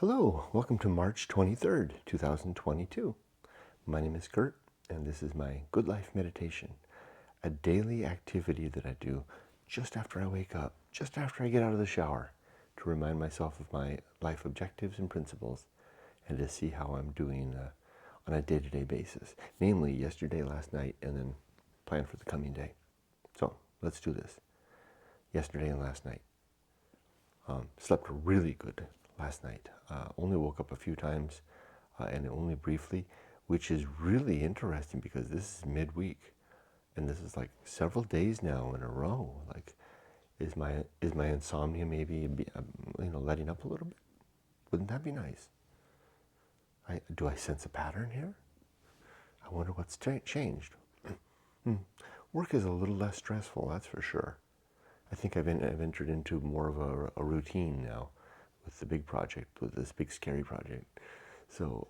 Hello, welcome to March 23rd, 2022. My name is Kurt, and this is my Good Life Meditation, a daily activity that I do just after I wake up, just after I get out of the shower, to remind myself of my life objectives and principles, and to see how I'm doing on a day-to-day basis, namely yesterday, last night, and then plan for the coming day. So let's do this. Yesterday and last night. Slept really good last night. Only woke up a few times and only briefly, which is really interesting because this is midweek, and this is like several days now in a row. Like, is my insomnia maybe letting up a little bit? Wouldn't that be nice? Do I sense a pattern here? I wonder what's changed. Work is a little less stressful, that's for sure. I think I've entered into more of a routine now with the big project, with this big scary project. So,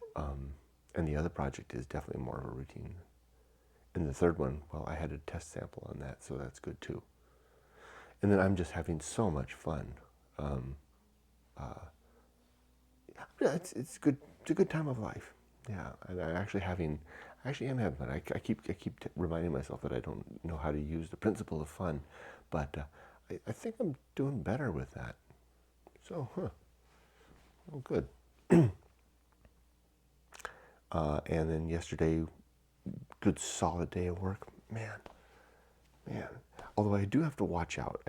and the other project is definitely more of a routine. And the third one, well, I had a test sample on that, so that's good too. And then I'm just having so much fun. Yeah, it's good. It's a good time of life. Yeah, and I actually am having fun. I keep reminding myself that I don't know how to use the principle of fun, but I think I'm doing better with that. So, well, good. And then yesterday, good solid day of work. Man. Although I do have to watch out.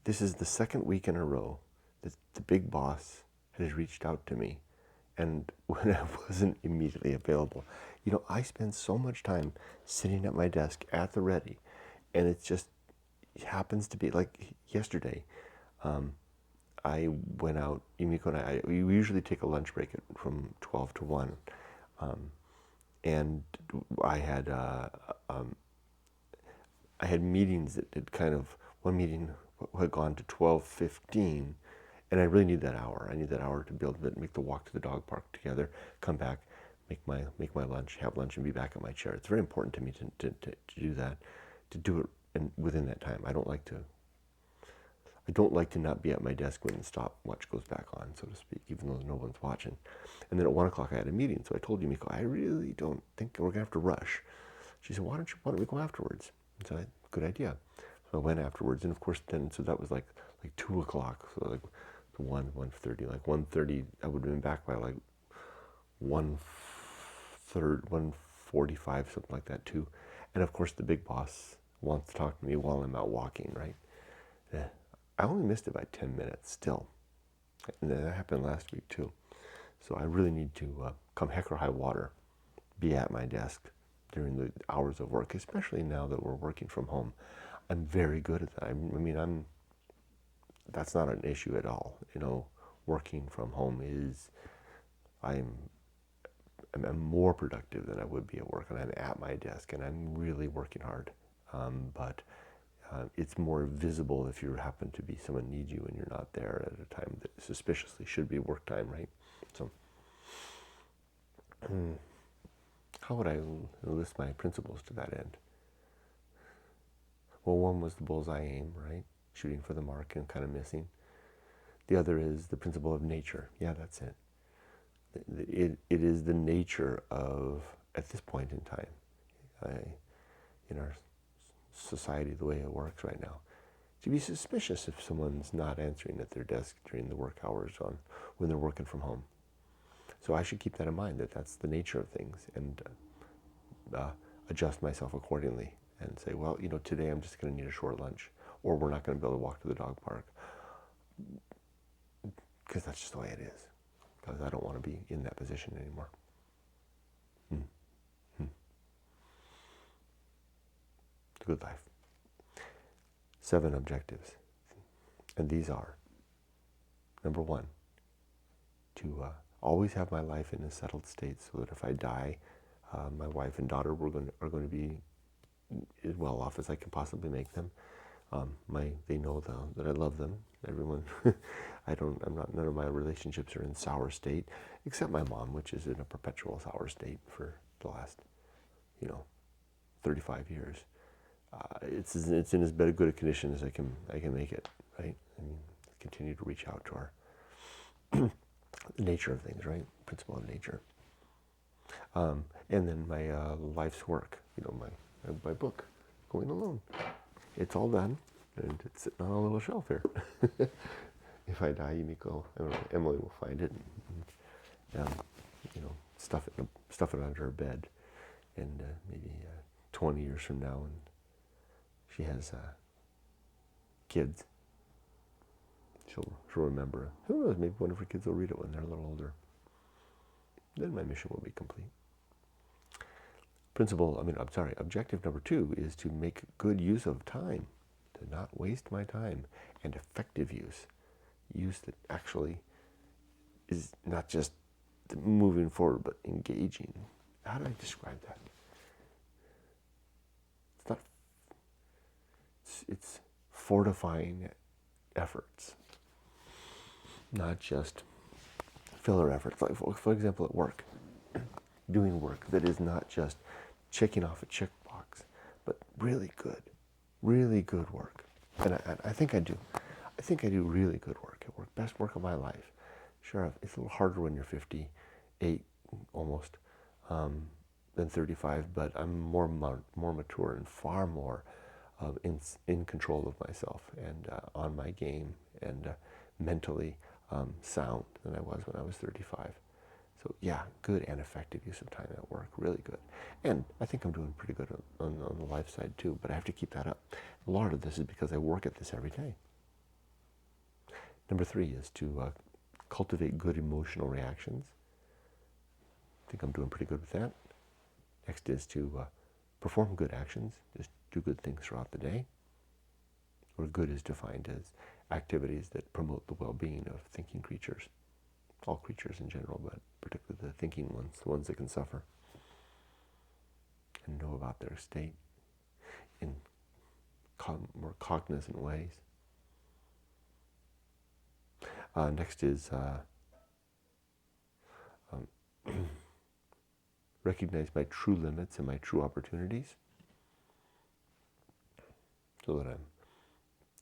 This is the second week in a row that the big boss has reached out to me, and when I wasn't immediately available. I spend so much time sitting at my desk at the ready, and it happens to be like yesterday. I went out, Yumiko and we usually take a lunch break from 12 to 1. And I had meetings that did one meeting had gone to 12:15, and I really need that hour. I need that hour to be able to make the walk to the dog park together, come back, make my lunch, have lunch, and be back at my chair. It's very important to me to do that, to do it within that time. I don't like to not be at my desk when the stopwatch goes back on, so to speak, even though no one's watching. And then at 1 o'clock I had a meeting, so I told Yumiko, I really don't think we're gonna have to rush. She said, why don't we go afterwards? And so good idea. So I went afterwards, and of course so that was like 2 o'clock, so like 1:30, like 1:30, I would have been back by like 1:45, something like that too. And of course the big boss wants to talk to me while I'm out walking, right? I only missed it by 10 minutes still. And that happened last week too. So I really need to, come heck or high water, be at my desk during the hours of work, especially now that we're working from home. I'm very good at that. That's not an issue at all. Working from home I'm more productive than I would be at work, and I'm at my desk, and I'm really working hard. But it's more visible if you happen to be someone needs you and you're not there at a time that suspiciously should be work time, right? So, how would I list my principles to that end? Well, one was the bullseye aim, right? Shooting for the mark and kind of missing. The other is the principle of nature. Yeah, that's it. It is the nature of, at this point in time, in our society, the way it works right now, to be suspicious if someone's not answering at their desk during the work hours when they're working from home. So I should keep that in mind, that that's the nature of things, and adjust myself accordingly and say, well, today I'm just going to need a short lunch, or we're not going to be able to walk to the dog park, because that's just the way it is, because I don't want to be in that position anymore. The good life. 7 objectives, and these are: number 1, to always have my life in a settled state, so that if I die, my wife and daughter are going to be as well off as I can possibly make them. They know that I love them. Everyone, none of my relationships are in sour state, except my mom, which is in a perpetual sour state for the last, 35 years. It's in as good a condition as I can make it, right? Continue to reach out to her. the nature of things, right? Principle of nature. And then my life's work, my book, Going Alone. It's all done, and it's sitting on a little shelf here. If I die, Yumiko, I don't know, Emily will find it and stuff it under her bed. And maybe 20 years from now, and she has kids, she'll remember. Who knows? Maybe one of her kids will read it when they're a little older. Then my mission will be complete. Objective number 2 is to make good use of time, to not waste my time, and effective use that actually is not just moving forward, but engaging. How do I describe that? It's fortifying efforts, not just filler efforts. Like, for example, at work, doing work that is not just checking off a checkbox, but really good work. And I think I do. I think I do really good work at work, best work of my life. Sure, it's a little harder when you're 58, almost, than 35, but I'm more mature and far more in control of myself and on my game and mentally sound than I was when I was 35. So yeah, good and effective use of time at work, really good. And I think I'm doing pretty good on the life side too, but I have to keep that up. A lot of this is because I work at this every day. Number 3 is to cultivate good emotional reactions. I think I'm doing pretty good with that. Next is to perform good actions, just do good things throughout the day. Where good is defined as activities that promote the well-being of thinking creatures. All creatures in general, but particularly the thinking ones, the ones that can suffer and know about their state in more cognizant ways. Next is recognize my true limits and my true opportunities, so that I'm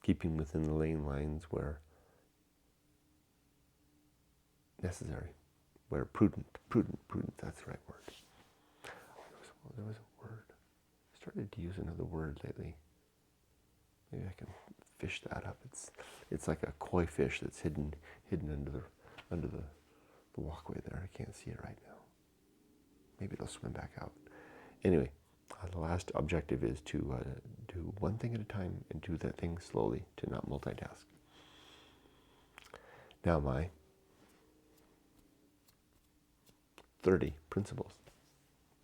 keeping within the lane lines where necessary, where prudent, that's the right word. There was a word. I started to use another word lately. Maybe I can fish that up. It's like a koi fish that's hidden under the walkway there. I can't see it right now. Maybe it'll swim back out. Anyway, the last objective is to do one thing at a time and do that thing slowly, to not multitask. Now my 30 principles.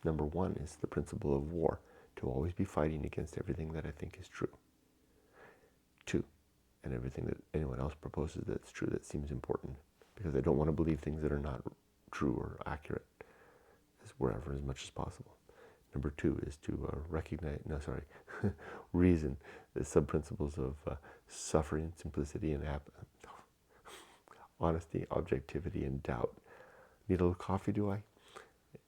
Number 1 is the principle of war, to always be fighting against everything that I think is true. 2, and everything that anyone else proposes that's true that seems important, because I don't want to believe things that are not true or accurate wherever as much as possible. Number 2 is to reason the sub-principles of suffering, simplicity, and honesty, objectivity, and doubt. Need a little coffee, do I?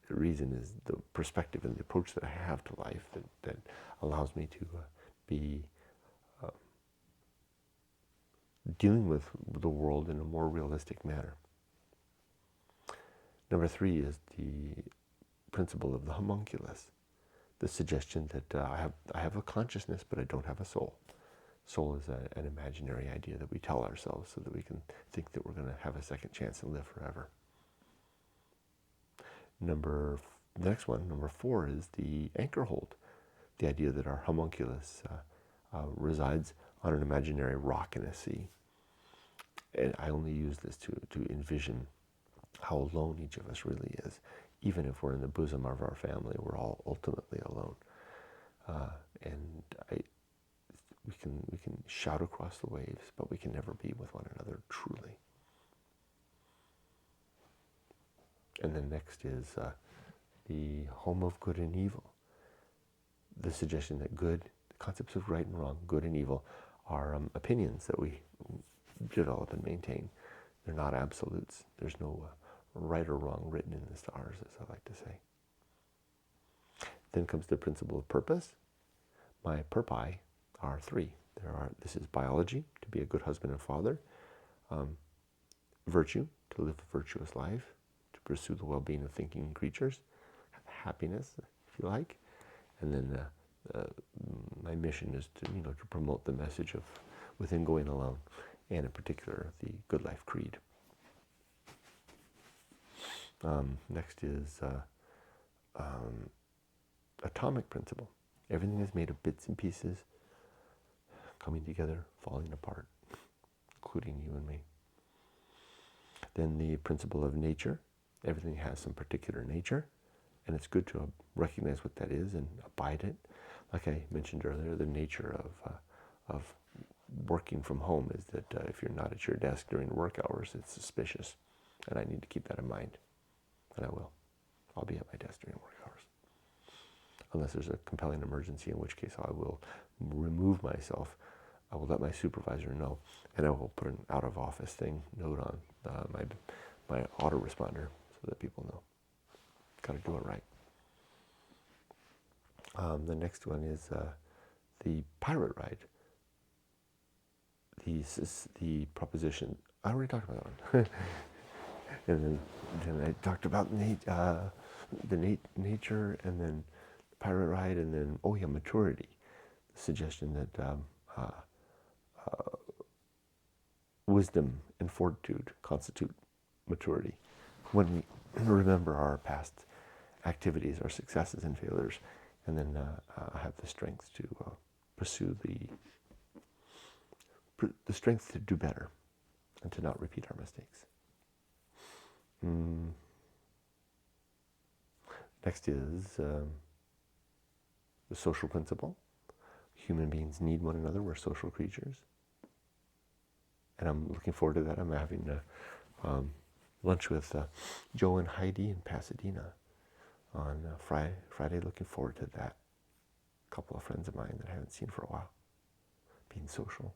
Reason is the perspective and the approach that I have to life that allows me to be dealing with the world in a more realistic manner. Number 3 is the principle of the homunculus, the suggestion that I have a consciousness, but I don't have a soul. Soul is an imaginary idea that we tell ourselves so that we can think that we're going to have a second chance and live forever. The next one, number 4, is the Anchorhold, the idea that our homunculus resides on an imaginary rock in a sea. And I only use this to envision how alone each of us really is. Even if we're in the bosom of our family, we're all ultimately alone. We can shout across the waves, but we can never be with one another truly. And then next is the home of good and evil. The suggestion that good, the concepts of right and wrong, good and evil, are opinions that we develop and maintain. They're not absolutes. There's no right or wrong written in the stars, as I like to say. Then comes the principle of purpose. My purpose are 3. This is biology, to be a good husband and father, virtue, to live a virtuous life, to pursue the well-being of thinking creatures, happiness, if you like. And then my mission is to, to promote the message of within going alone, and in particular, the Good Life Creed. Next is atomic principle. Everything is made of bits and pieces, coming together, falling apart, including you and me. Then the principle of nature. Everything has some particular nature, and it's good to recognize what that is and abide it. Like I mentioned earlier, the nature of working from home is that if you're not at your desk during work hours, it's suspicious, and I need to keep that in mind, and I will. I'll be at my desk during work hours, unless there's a compelling emergency, in which case I will remove myself. I will let my supervisor know, and I will put an out of office note on my autoresponder so that people know. Got to do it right. The next one is the pirate ride. The proposition. I already talked about that one. And then I talked about the nature, and then pirate ride, and then maturity. The suggestion that wisdom and fortitude constitute maturity. When we remember our past activities, our successes and failures, and then have the strength to pursue the strength to do better and to not repeat our mistakes. Next is the social principle. Human beings need one another. We're social creatures. And I'm looking forward to that. I'm having lunch with Joe and Heidi in Pasadena on Friday. Looking forward to that. A couple of friends of mine that I haven't seen for a while. Being social.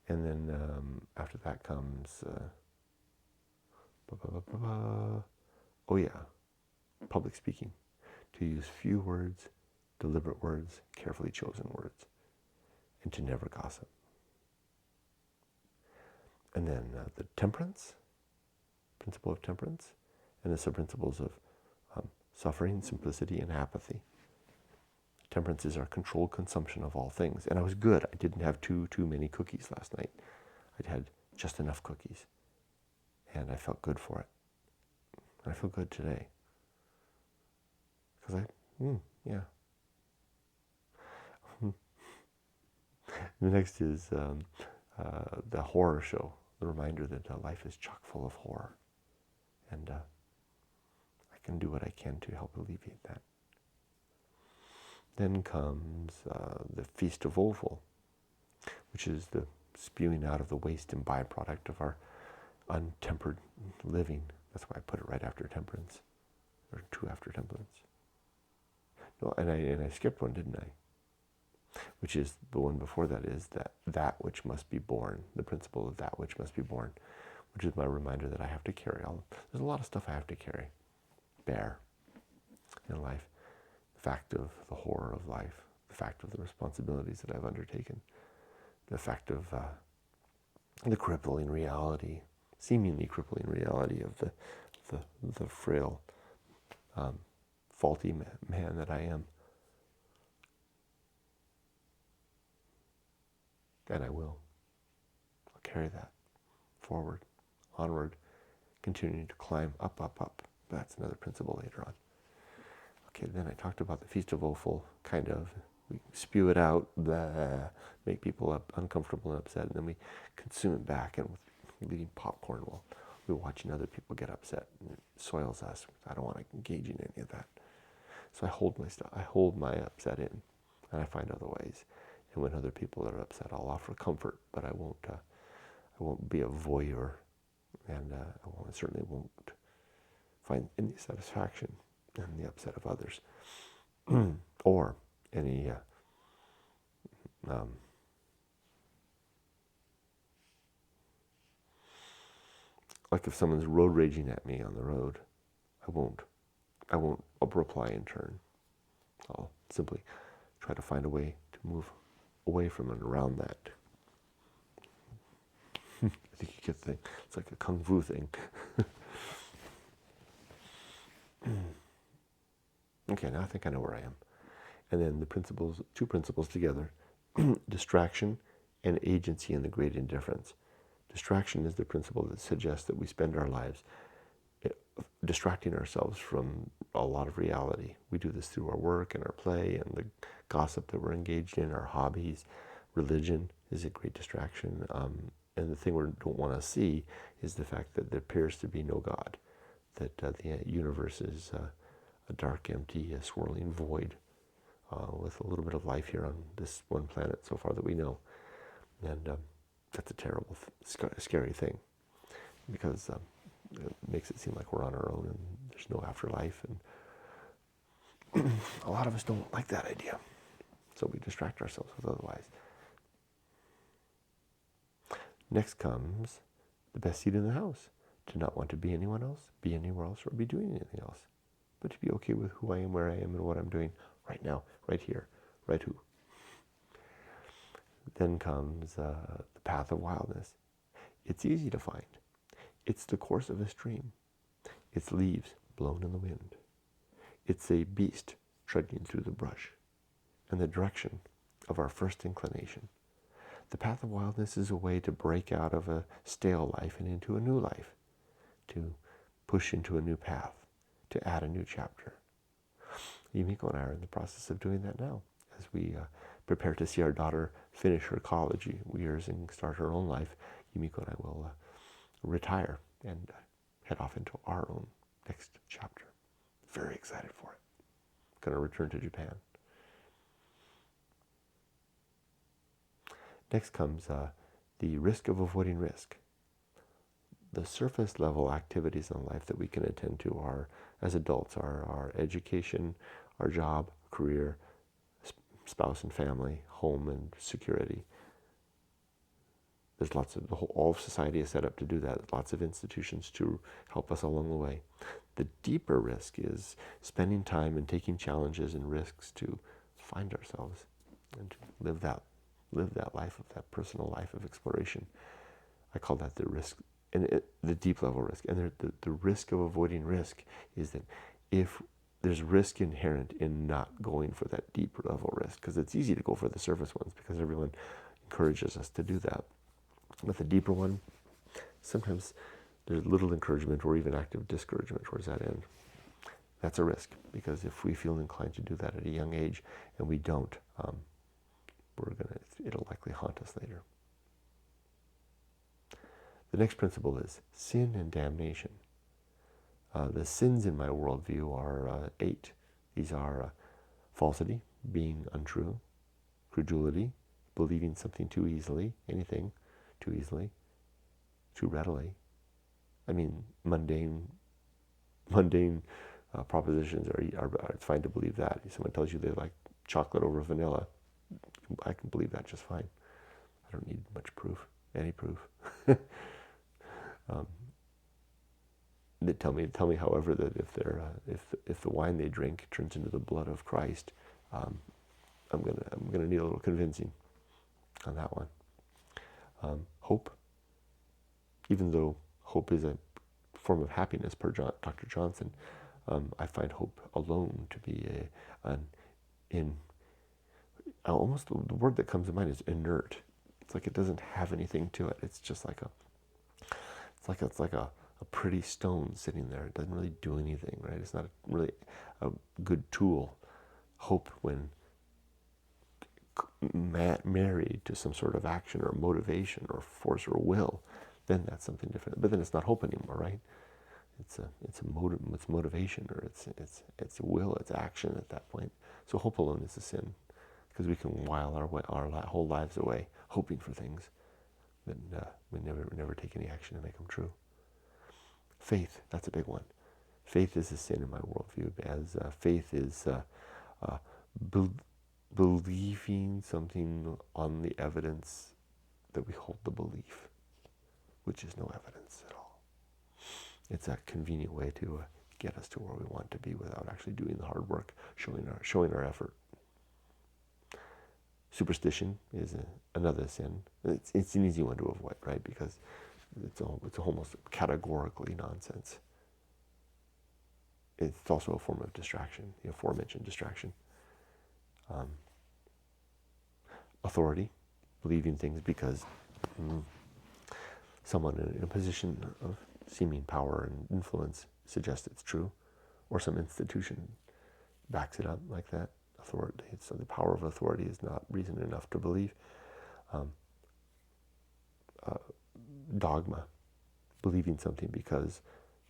And then after that comes, public speaking. To use few words, deliberate words, carefully chosen words, and to never gossip. And then the temperance, principle of temperance, and the sub-principles of suffering, simplicity, and apathy. Temperance is our controlled consumption of all things. And I was good. I didn't have too many cookies last night. I had just enough cookies. And I felt good for it. And I feel good today. Because yeah. The next is the horror show. The reminder that life is chock full of horror. And I can do what I can to help alleviate that. Then comes the Feast of Offal, which is the spewing out of the waste and byproduct of our untempered living. That's why I put it right after Temperance, or 2 after Temperance. No, and I skipped one, didn't I? Which is the one before that is that which must be borne, the principle of that which must be borne, which is my reminder that I have to carry. There's a lot of stuff I have to bear in life. The fact of the horror of life, the fact of the responsibilities that I've undertaken, the fact of the crippling reality, seemingly crippling reality of the frail, faulty man that I am. And I'll carry that forward, onward, continuing to climb up. That's another principle later on. Okay, then I talked about the Feast of Offal, kind of. We spew it out, make people uncomfortable and upset, and then we consume it back, and with eating popcorn while we're watching other people get upset, and it soils us. I don't want to engage in any of that. So I hold my upset in, and I find other ways. And when other people are upset, I'll offer comfort, but I won't be a voyeur, and I certainly won't find any satisfaction in the upset of others, or any like if someone's road raging at me on the road, I won't reply in turn. I'll simply try to find a way to move away from and around that. I think you get the thing. It's like a kung fu thing. Okay, now I think I know where I am. And then the principles, two principles together, distraction and agency in the great indifference. Distraction is the principle that suggests that we spend our lives distracting ourselves from a lot of reality. We do this through our work and our play and the gossip that we're engaged in, our hobbies. Religion is a great distraction. And the thing we don't want to see is the fact that there appears to be no God, that the universe is a dark, empty, swirling void with a little bit of life here on this one planet so far that we know. And that's a terrible, scary thing, because it makes it seem like we're on our own and there's no afterlife. And a lot of us don't like that idea, so we distract ourselves with otherwise. Next comes the best seat in the house. To not want to be anyone else, be anywhere else, or be doing anything else, but to be okay with who I am, where I am, and what I'm doing right now, right here, right who. Then comes the Path of Wildness. It's easy to find. It's the course of a stream. It's leaves blown in the wind. It's a beast trudging through the brush, and the direction of our first inclination. The Path of Wildness is a way to break out of a stale life and into a new life, to push into a new path, to add a new chapter. Yumiko and I are in the process of doing that now, as we prepare to see our daughter finish her college years and start her own life. Yumiko and I will retire and head off into our own next chapter. Very excited for it. Going to return to Japan. Next comes the risk of avoiding risk. The surface level activities in life that we can attend to are, as adults, our education, our job, career, spouse and family, home and security. There's lots of, all of society is set up to do that. Lots of institutions to help us along the way. The deeper risk is spending time and taking challenges and risks to find ourselves and to live that life of that personal life of exploration. I call that the risk, and the deep level risk. And the risk of avoiding risk is that if there's risk inherent in not going for that deeper level risk, because it's easy to go for the surface ones because everyone encourages us to do that. With the deeper one, sometimes there's little encouragement or even active discouragement towards that end. That's a risk, because if we feel inclined to do that at a young age and we don't, it'll likely haunt us later. The next principle is sin and damnation. The sins in my worldview are 8. These are falsity, being untrue, credulity, believing something too easily, anything too easily, too readily. I mean, mundane propositions are it's fine to believe that. If someone tells you they like chocolate over vanilla, I can believe that just fine. I don't need much proof, any proof. They tell me, however, that if the wine they drink turns into the blood of Christ, I'm gonna need a little convincing on that one. Hope, even though hope is a form of happiness per Dr. Johnson, I find hope alone to be almost the word that comes to mind is inert. It's like it doesn't have anything to it. It's just like a pretty stone sitting there. It doesn't really do anything, right? It's not really a good tool. Hope, when married to some sort of action or motivation or force or will, then that's something different. But then it's not hope anymore, right? It's motivation, or it's will, it's action at that point. So hope alone is a sin, because we can while our whole lives away hoping for things, but we never take any action to make them true. Faith, that's a big one. Faith is a sin in my worldview, as faith is believing something on the evidence that we hold the belief, which is no evidence at all. It's a convenient way to get us to where we want to be without actually doing the hard work, showing our effort. Superstition is another sin. It's an easy one to avoid, right? Because it's almost categorically nonsense. It's also a form of distraction, the aforementioned distraction. Authority, believing things because someone in a position of seeming power and influence suggests it's true, or some institution backs it up like that. Authority. So the power of authority is not reason enough to believe. Dogma, believing something because,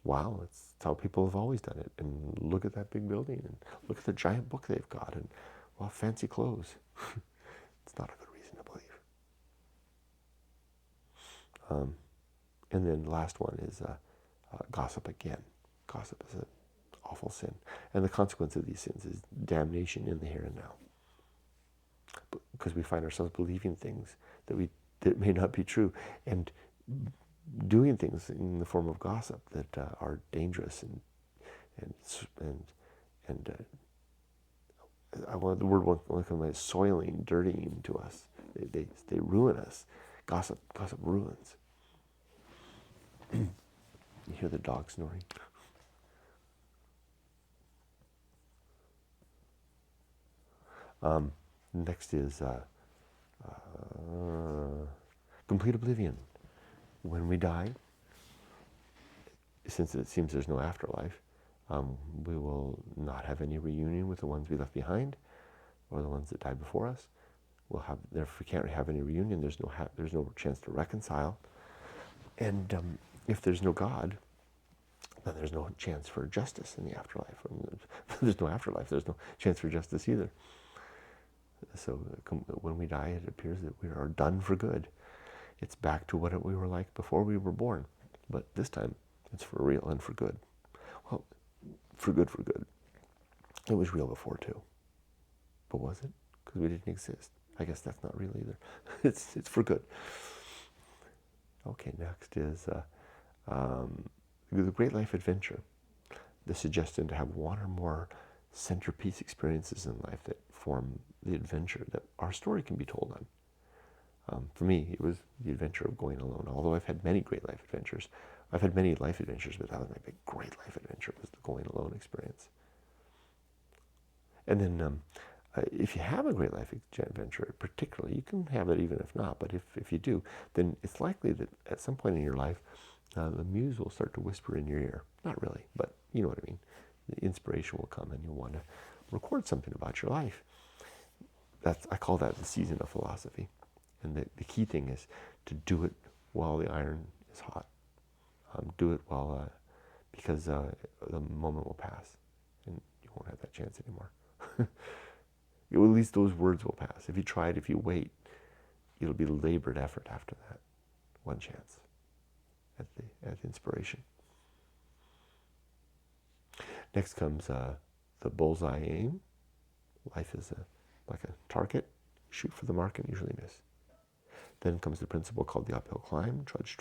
wow, it's how people have always done it. And look at that big building, and look at the giant book they've got, and well, fancy clothes. It's not a good reason to believe. And then the last one is gossip again. Gossip is an awful sin. And the consequence of these sins is damnation in the here and now. Because we find ourselves believing things that may not be true, and doing things in the form of gossip that are dangerous and I want the word one come like soiling, dirtying to us. They ruin us. Gossip ruins. You hear the dog snoring. Next is complete oblivion. When we die, since it seems there's no afterlife, we will not have any reunion with the ones we left behind, or the ones that died before us. If we can't have any reunion, there's no chance to reconcile. And if there's no God, then there's no chance for justice in the afterlife. If there's no afterlife, there's no chance for justice either. So when we die, it appears that we are done for good. It's back to what we were like before we were born. But this time, it's for real and for good. Well, for good. It was real before too. But was it? Because we didn't exist. I guess that's not real either. It's for good. Okay, next is the Great Life Adventure. The suggestion to have one or more centerpiece experiences in life that form the adventure that our story can be told on. For me, it was the adventure of going alone. Although I've had many great life adventures. I've had many life adventures, but that was my big great life adventure, was the going alone experience. And then if you have a great life adventure, particularly, you can have it even if not, but if you do, then it's likely that at some point in your life, the muse will start to whisper in your ear. Not really, but you know what I mean. The inspiration will come and you'll want to record something about your life. I call that the season of philosophy. And the key thing is to do it while the iron is hot. Do it because the moment will pass and you won't have that chance anymore. At least those words will pass. If you wait, it'll be labored effort after that. One chance at the inspiration. Next comes the bullseye aim. Life is like a target. Shoot for the mark and usually miss. Then comes the principle called the uphill climb. Trudge,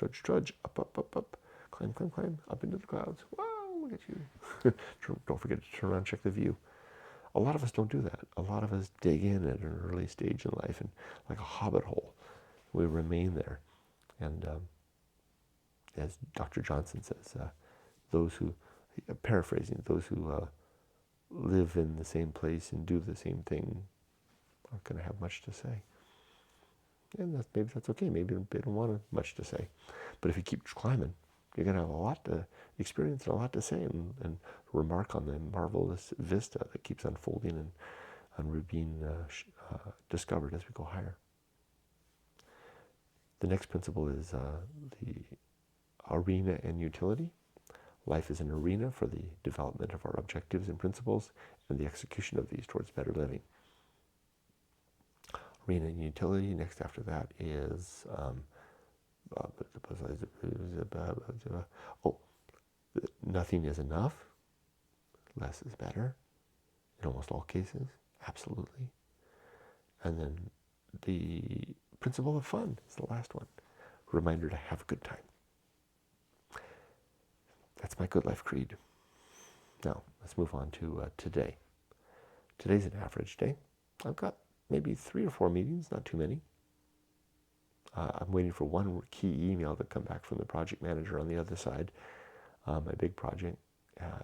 up, climb, up into the clouds. Wow, look at you. Don't forget to turn around and check the view. A lot of us don't do that. A lot of us dig in at an early stage in life, and like a hobbit hole, we remain there. And as Dr. Johnson says, paraphrasing, those who live in the same place and do the same thing aren't going to have much to say. And maybe that's okay. Maybe they don't want much to say. But if you keep climbing, you're going to have a lot to experience and a lot to say and remark on the marvelous vista that keeps unfolding and being discovered as we go higher. The next principle is the arena and utility. Life is an arena for the development of our objectives and principles and the execution of these towards better living. Arena and utility. Next after that is nothing is enough. Less is better. In almost all cases, absolutely. And then the principle of fun is the last one. Reminder to have a good time. That's my good life creed. Now, let's move on to today. Today's an average day. I've got maybe 3 or 4 meetings, not too many. I'm waiting for one key email to come back from the project manager on the other side, my big project.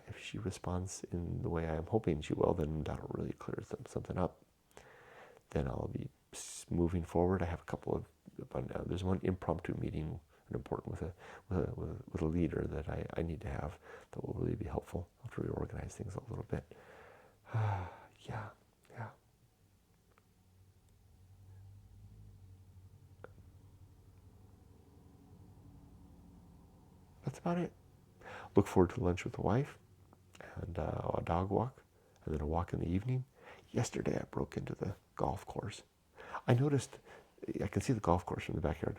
If she responds in the way I'm hoping she will, then that'll really clear something up. Then I'll be moving forward. I have a couple of, there's one impromptu meeting, an important with a leader that I need to have that will really be helpful. I'll have to reorganize things a little bit. Yeah. That's about it. Look forward to lunch with the wife and a dog walk, and then a walk in the evening. Yesterday I broke into the golf course. I noticed, I can see the golf course from the backyard.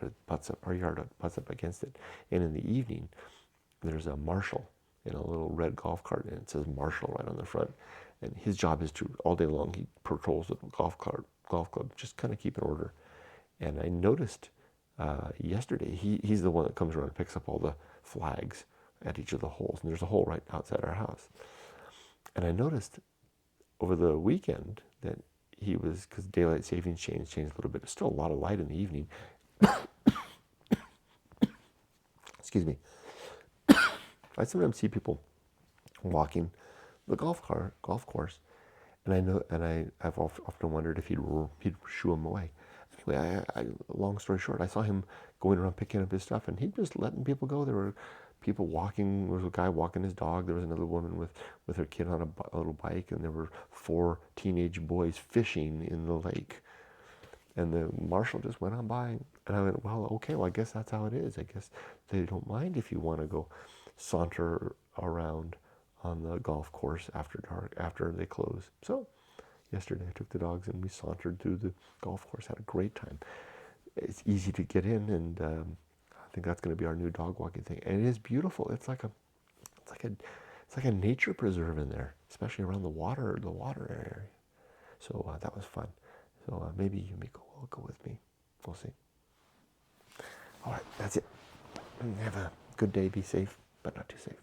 Our yard butts up against it. And in the evening, there's a marshal in a little red golf cart, and it says Marshall right on the front. And his job is to, all day long, he patrols the golf club, just kind of keep in order. And I noticed yesterday, he's the one that comes around and picks up all the flags at each of the holes. And there's a hole right outside our house. And I noticed over the weekend that he was, because daylight savings changed a little bit. There's still a lot of light in the evening. Excuse me. I sometimes see people walking the golf course, and I've often wondered if he'd shoo them away. Anyway, long story short, I saw him going around picking up his stuff, and he'd just letting people go. There were people walking. There was a guy walking his dog. There was another woman with her kid on a little bike, and there were 4 teenage boys fishing in the lake. And the marshal just went on by, and I went, well, okay, well, I guess that's how it is. I guess they don't mind if you want to go saunter around on the golf course after dark, after they close. So yesterday I took the dogs and we sauntered through the golf course, had a great time. It's easy to get in, and I think that's going to be our new dog walking thing. And it is beautiful. It's like a nature preserve in there, especially around the water area. So that was fun. So maybe Yumiko will go with me. We'll see. All right, that's it. Have a good day. Be safe, but not too safe.